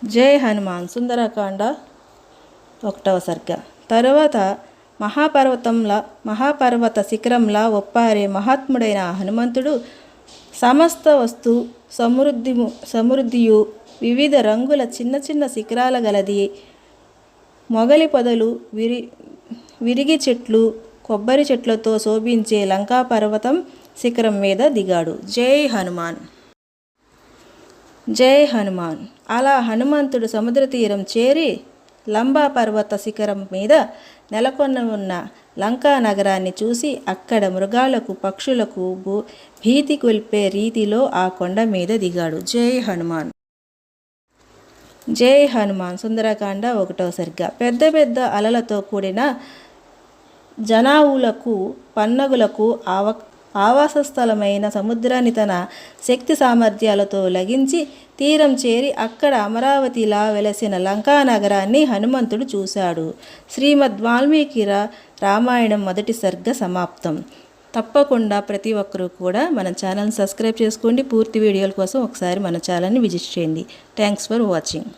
జై హనుమాన్ సుందరకాండ 1వ సర్గ. తరువాత మహాపర్వత శిఖరంలా ఒప్పారే మహాత్ముడైన హనుమంతుడు సమస్త వస్తు సమృద్ధియు వివిధ రంగుల చిన్న చిన్న శిఖరాల గలది, మొగలి పొదలు, విరిగి చెట్లు, కొబ్బరి చెట్లతో శోభించే లంకా పర్వతం శిఖరం మీద దిగాడు. జై హనుమాన్. జై హనుమాన్. అలా హనుమంతుడు సముద్ర తీరం చేరి లంబా పర్వత శిఖరం మీద నెలకొని ఉన్న లంకా నగరాన్ని చూసి అక్కడ మృగాలకు పక్షులకు భీతి కొల్పే రీతిలో ఆ కొండ మీద దిగాడు. జై హనుమాన్. జై హనుమాన్ సుందరకాండ 1వ సర్గ. పెద్ద పెద్ద అలలతో కూడిన జనావులకు పన్నగులకు ఆవాసస్థలమైన సముద్రాన్ని తన శక్తి సామర్థ్యాలతో లగించి తీరం చేరి అక్కడ అమరావతిలా వెలసిన లంకా నగరాన్ని హనుమంతుడు చూశాడు. శ్రీమద్ వాల్మీకి రామాయణం 1వ సర్గ సమాప్తం. తప్పకుండా ప్రతి ఒక్కరూ కూడా మన ఛానల్ని సబ్స్క్రైబ్ చేసుకోండి. పూర్తి వీడియోల కోసం ఒకసారి మన ఛానల్ని విజిట్ చేయండి. Thanks for watching.